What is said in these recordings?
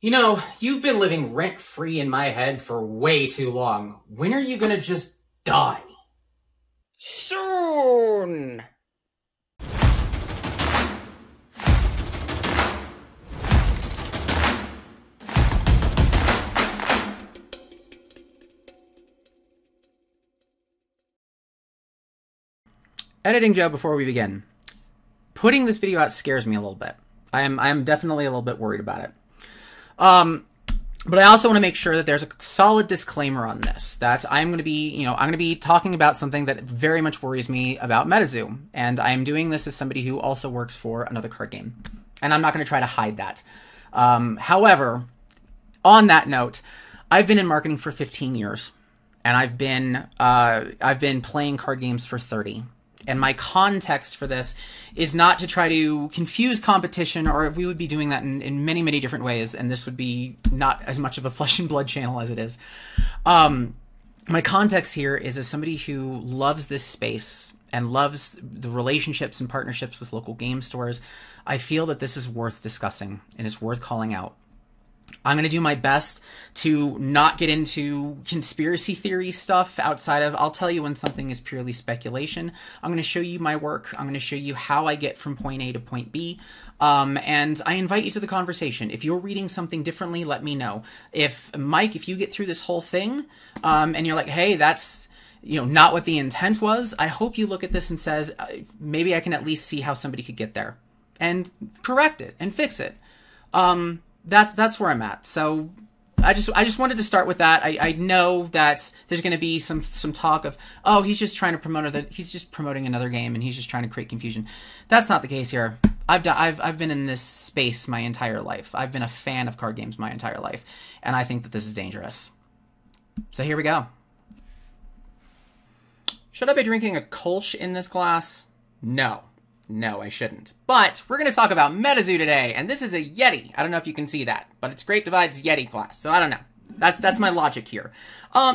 You know, you've been living rent-free in my head for way too long. When are you gonna just die? Soon! Editing Joe, before we begin. Putting this video out scares me a little bit. I am definitely a little bit worried about it. But I also want to make sure that there's a solid disclaimer on this, that I'm going to be talking about something that very much worries me about Metazoo. And I am doing this as somebody who also works for another card game. And I'm not going to try to hide that. However, on that note, I've been in marketing for 15 years. And I've been playing card games for 30. And my context for this is not to try to confuse competition, or we would be doing that in many, many different ways, and this would be not as much of a flesh and blood channel as it is. My context here is as somebody who loves this space and loves the relationships and partnerships with local game stores. I feel that this is worth discussing and it's worth calling out. I'm going to do my best to not get into conspiracy theory stuff outside of, I'll tell you when something is purely speculation. I'm going to show you my work. I'm going to show you how I get from point A to point B. And I invite you to the conversation. If you're reading something differently, let me know. If you get through this whole thing, and you're like, hey, that's, not what the intent was, I hope you look at this and says, maybe I can at least see how somebody could get there and correct it and fix it. That's where I'm at. So I just wanted to start with that. I know that there's going to be some talk of, oh, he's just trying to he's just promoting another game and he's just trying to create confusion. That's not the case here. I've been in this space my entire life. I've been a fan of card games my entire life, and I think that this is dangerous. So here we go. Should I be drinking a Kolsch in this glass? No. No, I shouldn't. But we're going to talk about Metazoo today, and this is a Yeti. I don't know if you can see that, but it's Great Divide's Yeti class, so I don't know. That's my logic here.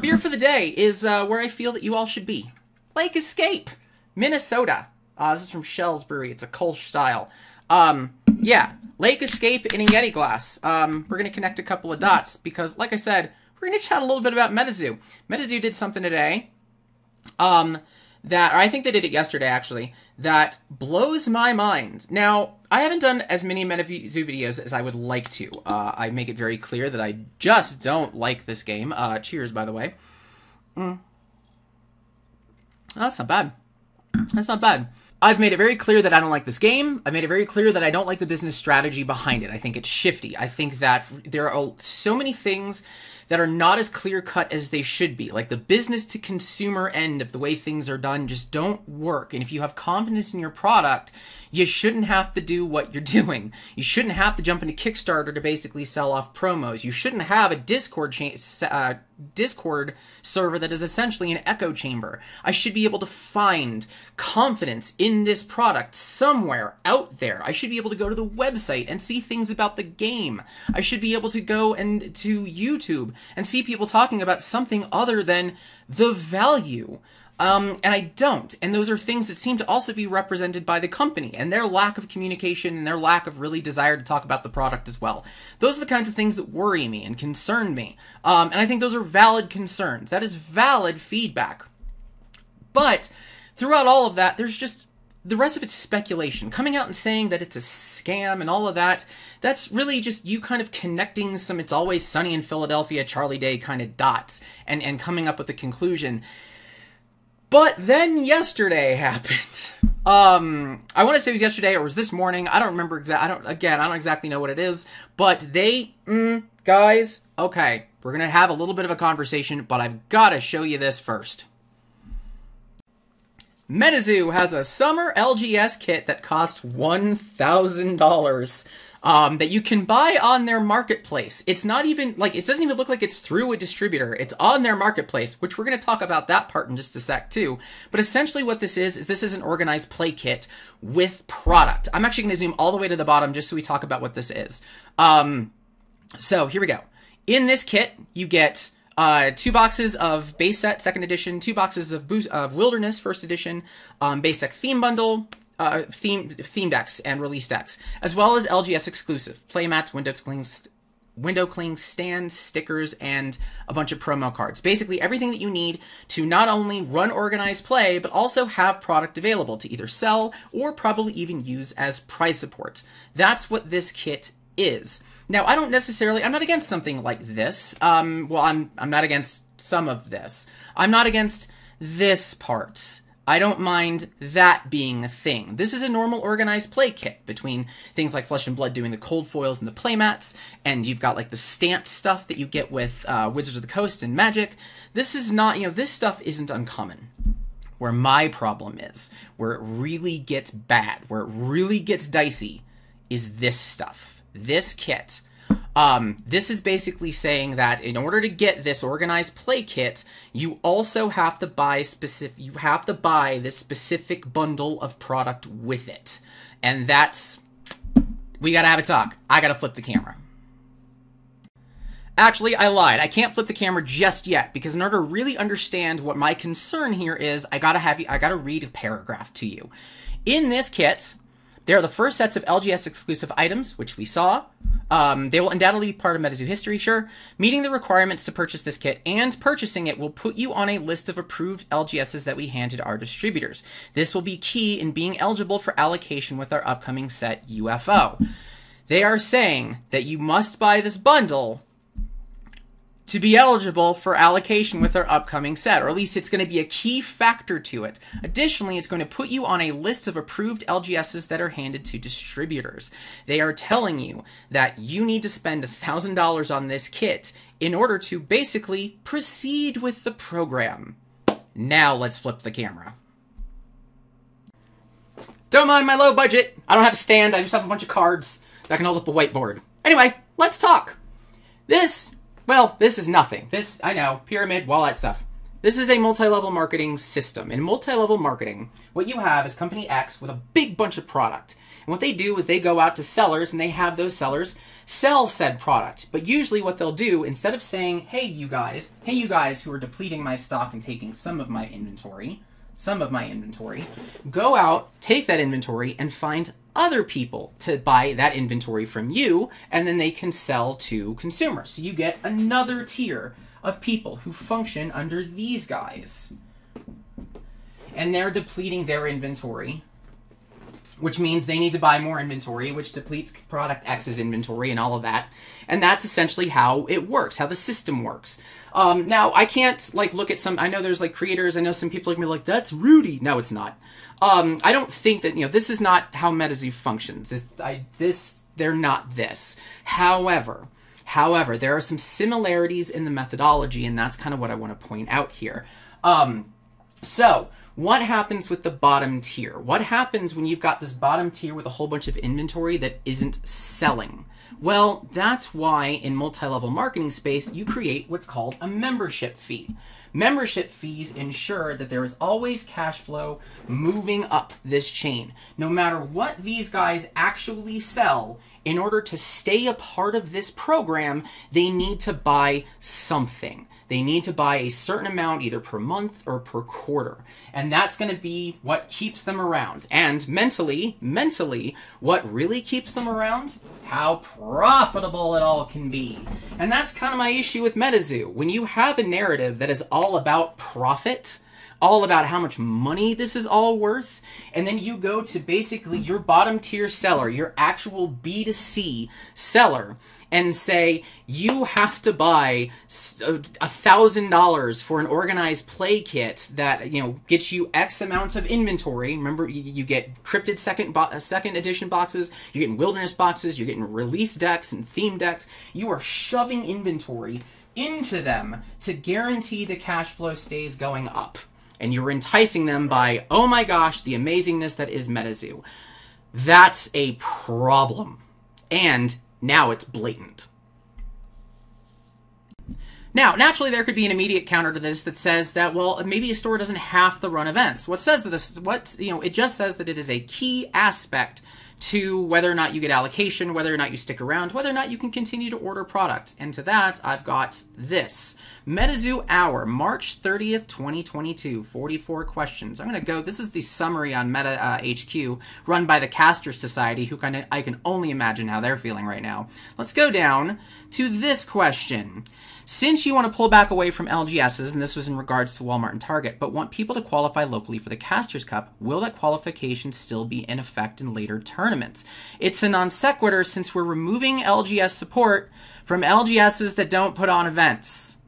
Beer for the day is where I feel that you all should be. Lake Escape, Minnesota. This is from Shell's Brewery. It's a Kolsch style. Yeah, Lake Escape in a Yeti glass. We're going to connect a couple of dots because, like I said, we're going to chat a little bit about Metazoo. Metazoo did something today. Or I think they did it yesterday, actually, that blows my mind. Now, I haven't done as many Metazoo videos as I would like to. I make it very clear that I just don't like this game. Cheers, by the way. Oh, that's not bad. That's not bad. I've made it very clear that I don't like this game. I've made it very clear that I don't like the business strategy behind it. I think it's shifty. I think that there are so many things that are not as clear-cut as they should be. Like the business-to-consumer end of the way things are done just don't work. And if you have confidence in your product, you shouldn't have to do what you're doing. You shouldn't have to jump into Kickstarter to basically sell off promos. You shouldn't have a Discord server that is essentially an echo chamber. I should be able to find confidence in this product somewhere out there. I should be able to go to the website and see things about the game. I should be able to go to YouTube and see people talking about something other than the value. And I don't. And those are things that seem to also be represented by the company and their lack of communication and their lack of really desire to talk about the product as well. Those are the kinds of things that worry me and concern me. And I think those are valid concerns. That is valid feedback. But throughout all of that, there's just the rest of it's speculation. Coming out and saying that it's a scam and all of that, that's really just you kind of connecting some It's Always Sunny in Philadelphia, Charlie Day kind of dots and coming up with a conclusion. But then yesterday happened. I want to say it was yesterday or it was this morning. I don't remember I don't exactly know what it is. But guys, okay, we're going to have a little bit of a conversation, but I've got to show you this first. Metazoo has a summer LGS kit that costs $1,000. That you can buy on their marketplace. It's not even, it doesn't even look like it's through a distributor. It's on their marketplace, which we're going to talk about that part in just a sec too. But essentially what this is an organized play kit with product. I'm actually going to zoom all the way to the bottom just so we talk about what this is. So here we go. In this kit, you get 2 boxes of base set, 2nd edition, 2 boxes of Wilderness, 1st edition, base set theme bundle, theme decks and release decks, as well as LGS exclusive playmats, window window cling stands, stickers, and a bunch of promo cards. Basically everything that you need to not only run organized play, but also have product available to either sell or probably even use as prize support. That's what this kit is. Now, I'm not against something like this. I'm not against some of this. I'm not against this part. I don't mind that being a thing. This is a normal organized play kit between things like Flesh and Blood doing the cold foils and the playmats, and you've got like the stamped stuff that you get with Wizards of the Coast and Magic. This is not, this stuff isn't uncommon. Where my problem is, where it really gets bad, where it really gets dicey, is this stuff. This kit. This is basically saying that in order to get this organized play kit, you also have to buy this specific bundle of product with it. And we gotta have a talk. I gotta flip the camera. Actually, I lied. I can't flip the camera just yet, because in order to really understand what my concern here is, I gotta read a paragraph to you. In this kit, there are the first sets of LGS exclusive items, which we saw. They will undoubtedly be part of Metazoo history, sure. Meeting the requirements to purchase this kit and purchasing it will put you on a list of approved LGSs that we hand to our distributors. This will be key in being eligible for allocation with our upcoming set UFO. They are saying that you must buy this bundle to be eligible for allocation with our upcoming set, or at least it's going to be a key factor to it. Additionally, it's going to put you on a list of approved LGSs that are handed to distributors. They are telling you that you need to spend $1,000 on this kit in order to basically proceed with the program. Now let's flip the camera. Don't mind my low budget. I don't have a stand, I just have a bunch of cards that can hold up a whiteboard. Anyway, let's talk. This is nothing. I know, pyramid, all that stuff. This is a multi-level marketing system. In multi-level marketing, what you have is Company X with a big bunch of product. And what they do is they go out to sellers and they have those sellers sell said product. But usually what they'll do, instead of saying, hey you guys who are depleting my stock and taking some of my inventory, go out, take that inventory, and find other people to buy that inventory from you, and then they can sell to consumers. So you get another tier of people who function under these guys. And they're depleting their inventory, which means they need to buy more inventory, which depletes product X's inventory and all of that. And that's essentially how it works, how the system works. Now, I can't, look at some, I know there's, creators, I know some people are going to be like, that's Rudy. No, it's not. I don't think that, this is not how Metazoo functions. They're not this. However, there are some similarities in the methodology, and that's kind of what I want to point out here. So, what happens with the bottom tier? What happens when you've got this bottom tier with a whole bunch of inventory that isn't selling? Well, that's why in multi-level marketing space, you create what's called a membership fee. Membership fees ensure that there is always cash flow moving up this chain. No matter what these guys actually sell, in order to stay a part of this program, they need to buy something. They need to buy a certain amount either per month or per quarter. And that's going to be what keeps them around. And mentally, what really keeps them around? How profitable it all can be. And that's kind of my issue with Metazoo. When you have a narrative that is all about profit, all about how much money this is all worth, and then you go to basically your bottom tier seller, your actual B2C seller, and say, you have to buy $1,000 for an organized play kit that, gets you X amount of inventory. Remember, you get cryptid second edition boxes, you're getting wilderness boxes, you're getting release decks and theme decks. You are shoving inventory into them to guarantee the cash flow stays going up. And you're enticing them by, oh my gosh, the amazingness that is Metazoo. That's a problem. And now it's blatant. Now, naturally, there could be an immediate counter to this that says that, well, maybe a store doesn't have to run events. It just says that it is a key aspect to whether or not you get allocation, whether or not you stick around, whether or not you can continue to order product. And to that, I've got this. Metazoo Hour, March 30th, 2022, 44 questions. I'm going to go, this is the summary on Meta HQ, run by the Caster Society, who I can only imagine how they're feeling right now. Let's go down to this question. Since you want to pull back away from LGSs, and this was in regards to Walmart and Target, but want people to qualify locally for the Casters Cup, will that qualification still be in effect in later tournaments? It's a non sequitur since we're removing LGS support from LGSs that don't put on events.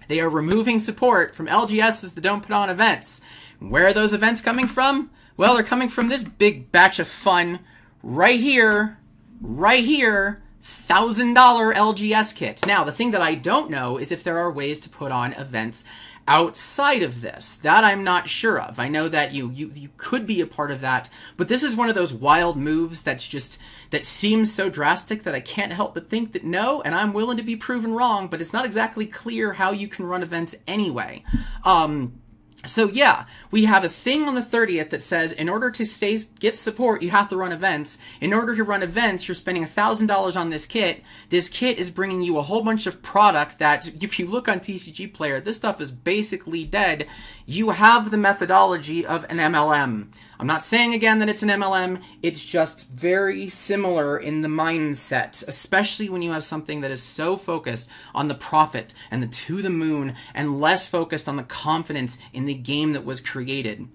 They are removing support from LGSs that don't put on events. Where are those events coming from? Well, they're coming from this big batch of fun right here, $1,000 LGS kit. Now, the thing that I don't know is if there are ways to put on events outside of this. That I'm not sure of. I know that you could be a part of that, but this is one of those wild moves that seems so drastic that I can't help but think that no, and I'm willing to be proven wrong, but it's not exactly clear how you can run events anyway. So yeah, we have a thing on the 30th that says in order to get support, you have to run events. In order to run events, you're spending $1,000 on this kit. This kit is bringing you a whole bunch of product that, if you look on TCG Player, this stuff is basically dead. You have the methodology of an MLM. I'm not saying again that it's an MLM, it's just very similar in the mindset, especially when you have something that is so focused on the profit and the to the moon and less focused on the confidence in the game that was created.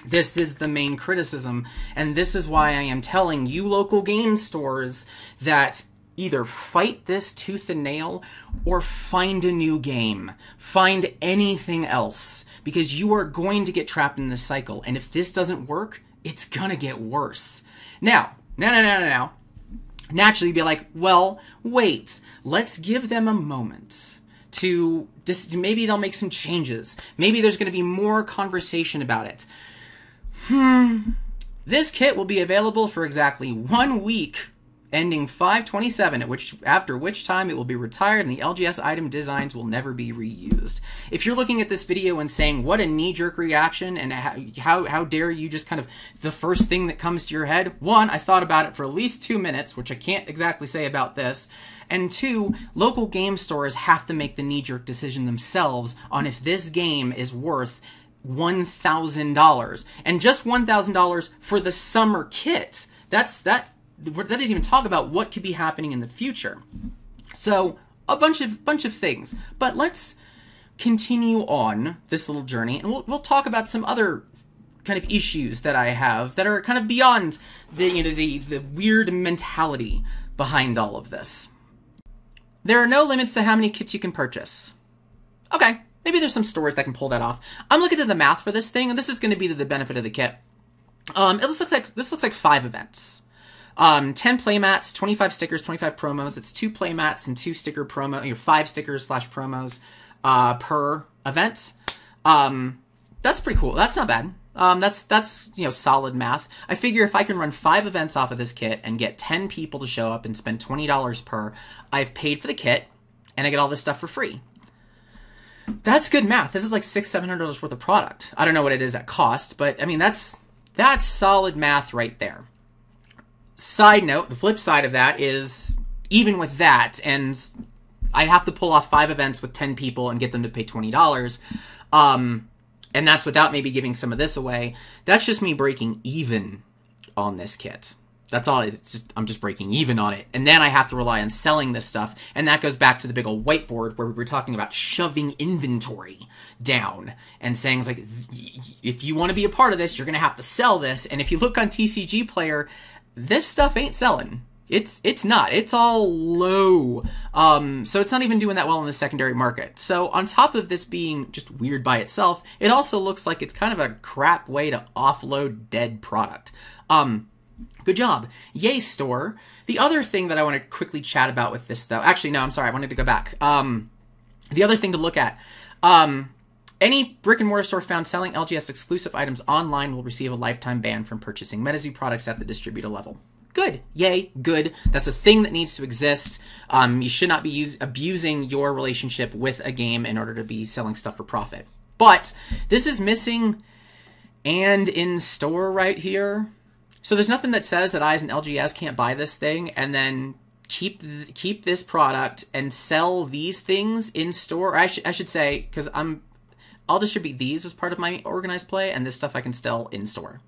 This is the main criticism, and this is why I am telling you local game stores that either fight this tooth and nail or find a new game. Find anything else, because you are going to get trapped in this cycle. And if this doesn't work, it's gonna get worse. Now, naturally you'd be like, well, wait, let's give them a moment to just, maybe they'll make some changes. Maybe there's gonna be more conversation about it. This kit will be available for exactly 1 week, ending 5/27, after which time it will be retired and the LGS item designs will never be reused. If you're looking at this video and saying, what a knee-jerk reaction, and how dare you just kind of, the first thing that comes to your head, one, I thought about it for at least 2 minutes, which I can't exactly say about this, and two, local game stores have to make the knee-jerk decision themselves on if this game is worth $1,000. And just $1,000 for the summer kit. That doesn't even talk about what could be happening in the future. So a bunch of things, but let's continue on this little journey, and we'll talk about some other kind of issues that I have that are kind of beyond the weird mentality behind all of this. There are no limits to how many kits you can purchase. Okay, maybe there's some stores that can pull that off. I'm looking at the math for this thing, and this is going to be to the benefit of the kit. This looks like 5 events. 10 playmats, 25 stickers, 25 promos. It's 2 playmats and 2 sticker promo, 5 stickers / promos per event. That's pretty cool. That's not bad. That's solid math. I figure if I can run 5 events off of this kit and get 10 people to show up and spend $20 per, I've paid for the kit and I get all this stuff for free. That's good math. This is like $600-700 worth of product. I don't know what it is at cost, but I mean that's solid math right there. Side note, the flip side of that is, even with that, and I'd have to pull off 5 events with 10 people and get them to pay $20, and that's without maybe giving some of this away. That's just me breaking even on this kit. That's all. I'm just breaking even on it. And then I have to rely on selling this stuff, and that goes back to the big old whiteboard where we were talking about shoving inventory down and saying, like, if you want to be a part of this, you're going to have to sell this. And if you look on TCG Player, this stuff ain't selling. It's not. It's all low. So it's not even doing that well in the secondary market. So on top of this being just weird by itself, it also looks like it's kind of a crap way to offload dead product. Good job. Yay, store. The other thing that I want to quickly chat about with this, though... Actually, no, I'm sorry. I wanted to go back. The other thing to look at... any brick-and-mortar store found selling LGS exclusive items online will receive a lifetime ban from purchasing Metazoo products at the distributor level. Good. Yay. Good. That's a thing that needs to exist. You should not be abusing your relationship with a game in order to be selling stuff for profit. But this is missing and in store right here. So there's nothing that says that I as an LGS can't buy this thing and then keep this product and sell these things in store. Or I should say, because I'll distribute these as part of my organized play, and this stuff I can sell in store.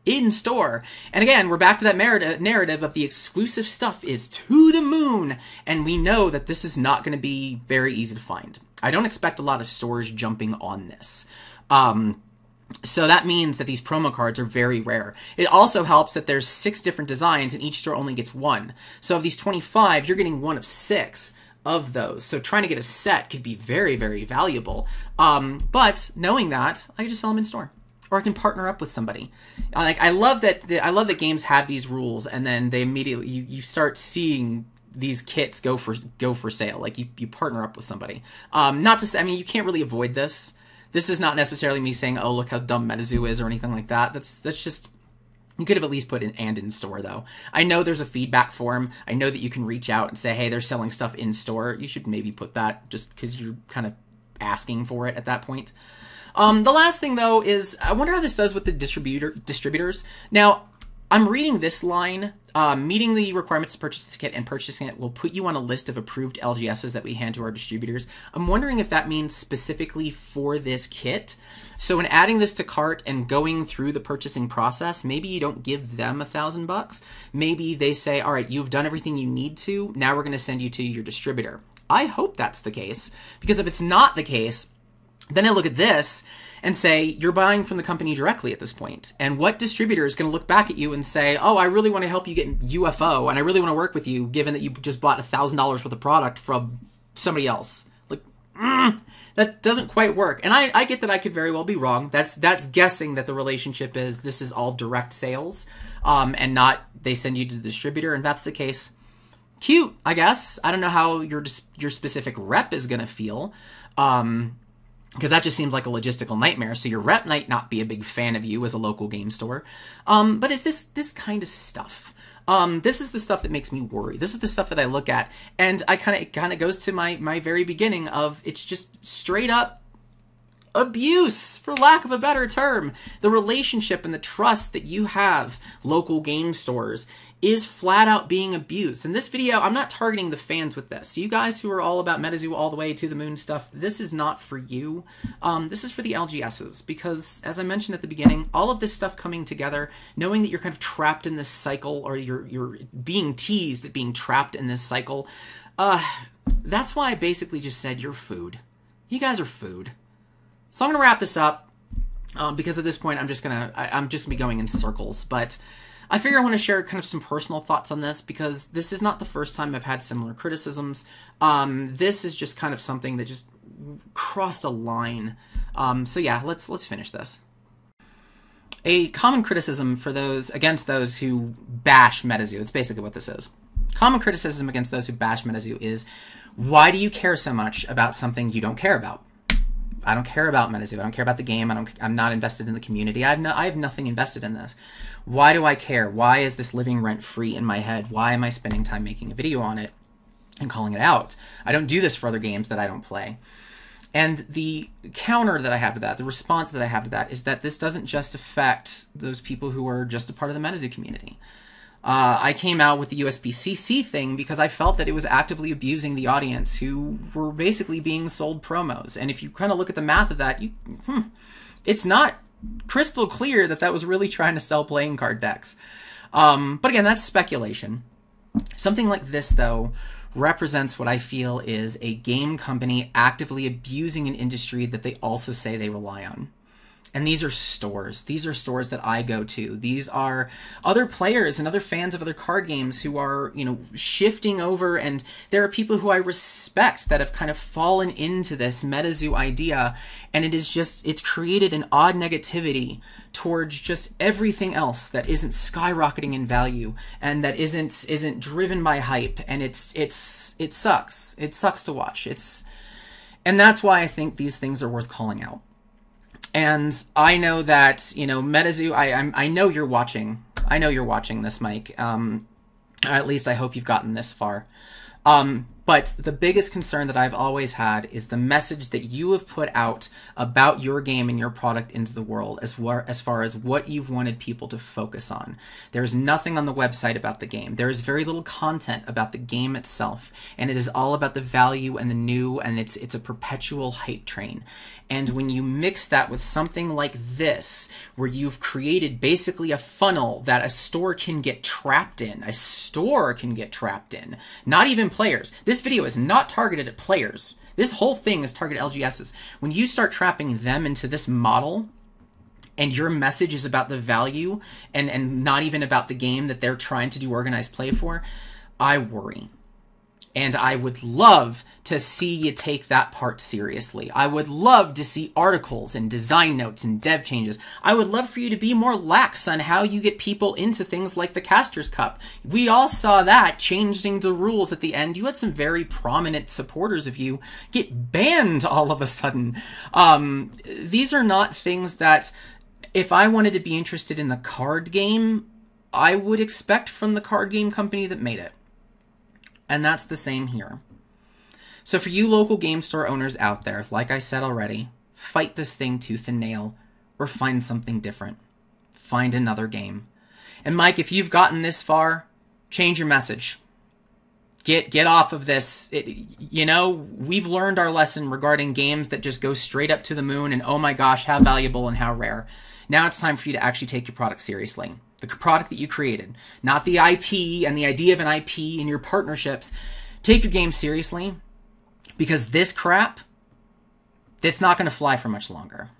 In store. And again, we're back to that narrative of the exclusive stuff is to the moon, and we know that this is not going to be very easy to find. I don't expect a lot of stores jumping on this. So that means that these promo cards are very rare. It also helps that there's 6 different designs and each store only gets 1. So of these 25, you're getting 1 of 6 of those. So trying to get a set could be very, very valuable. But knowing that, I can just sell them in store. Or I can partner up with somebody. Like I love that games have these rules, and then they immediately you start seeing these kits go for sale. Like you partner up with somebody. Not to say, I mean, you can't really avoid this. This is not necessarily me saying, oh, look how dumb Metazoo is or anything like that. That's just, you could have at least put in store, though. I know there's a feedback form. I know that you can reach out and say, hey, they're selling stuff in store. You should maybe put that just because you're kind of asking for it at that point. The last thing, though, is I wonder how this does with the distributors. Now, I'm reading this line, meeting the requirements to purchase this kit and purchasing it will put you on a list of approved LGSs that we hand to our distributors. I'm wondering if that means specifically for this kit. So in adding this to cart and going through the purchasing process, maybe you don't give them $1,000. Maybe they say, all right, you've done everything you need to. Now we're going to send you to your distributor. I hope that's the case, because if it's not the case, then I look at this and say, you're buying from the company directly at this point. And what distributor is going to look back at you and say, oh, I really want to help you get UFO, and I really want to work with you, given that you just bought $1,000 worth of product from somebody else. Like, that doesn't quite work. And I get that I could very well be wrong. That's guessing that the relationship is this is all direct sales, and not they send you to the distributor. And if that's the case, cute, I guess. I don't know how your specific rep is going to feel. Because that just seems like a logistical nightmare. So your rep might not be a big fan of you as a local game store. But it's this kind of stuff. This is the stuff that makes me worry. This is the stuff that I look at. And it kind of goes to my very beginning of it's just straight up abuse, for lack of a better term. The relationship and the trust that you have local game stores is flat out being abused. In this video, I'm not targeting the fans with this. You guys who are all about Metazoo all the way to the moon stuff, this is not for you. This is for the LGSs, because as I mentioned at the beginning, all of this stuff coming together, knowing that you're kind of trapped in this cycle, or you're being teased at being trapped in this cycle, that's why I basically just said you're food. You guys are food. So I'm gonna wrap this up, because at this point I'm just gonna be going in circles, but I figure I want to share kind of some personal thoughts on this, because this is not the first time I've had similar criticisms. This is just kind of something that just crossed a line. So yeah, let's finish this. A common criticism against those who bash Metazoo, it's basically what this is. Common criticism against those who bash Metazoo is, why do you care so much about something you don't care about? I don't care about Metazoo. I don't care about the game. I'm not invested in the community. I have nothing invested in this. Why do I care? Why is this living rent-free in my head? Why am I spending time making a video on it and calling it out? I don't do this for other games that I don't play. And the counter that I have to that, the response that I have to that, is that this doesn't just affect those people who are just a part of the Metazoo community. I came out with the USB-CC thing because I felt that it was actively abusing the audience who were basically being sold promos. And if you kind of look at the math of that, it's not crystal clear that that was really trying to sell playing card decks. But again, that's speculation. Something like this, though, represents what I feel is a game company actively abusing an industry that they also say they rely on. And these are stores. These are stores that I go to. These are other players and other fans of other card games who are, shifting over. And there are people who I respect that have kind of fallen into this Metazoo idea. And it's created an odd negativity towards just everything else that isn't skyrocketing in value and that isn't driven by hype. And it sucks. It sucks to watch. And that's why I think these things are worth calling out. And I know that, Metazoo, I know you're watching. I know you're watching this, Mike. At least I hope you've gotten this far. But But the biggest concern that I've always had is the message that you have put out about your game and your product into the world as far as what you've wanted people to focus on. There's nothing on the website about the game. There is very little content about the game itself, and it is all about the value and the new, and it's a perpetual hype train. And when you mix that with something like this, where you've created basically a funnel that a store can get trapped in, not even players. This video is not targeted at players. This whole thing is targeted at LGSs. When you start trapping them into this model, and your message is about the value and not even about the game that they're trying to do organized play for, I worry. And I would love to see you take that part seriously. I would love to see articles and design notes and dev changes. I would love for you to be more lax on how you get people into things like the Caster's Cup. We all saw that, changing the rules at the end. You had some very prominent supporters of you get banned all of a sudden. These are not things that, if I wanted to be interested in the card game, I would expect from the card game company that made it. And that's the same here. So for you local game store owners out there, like I said already, fight this thing tooth and nail, or find something different. Find another game. And Mike, if you've gotten this far, change your message. Get off of this. We've learned our lesson regarding games that just go straight up to the moon and oh my gosh, how valuable and how rare. Now it's time for you to actually take your product seriously. The product that you created, not the IP and the idea of an IP and your partnerships. Take your game seriously, because this crap, it's not going to fly for much longer.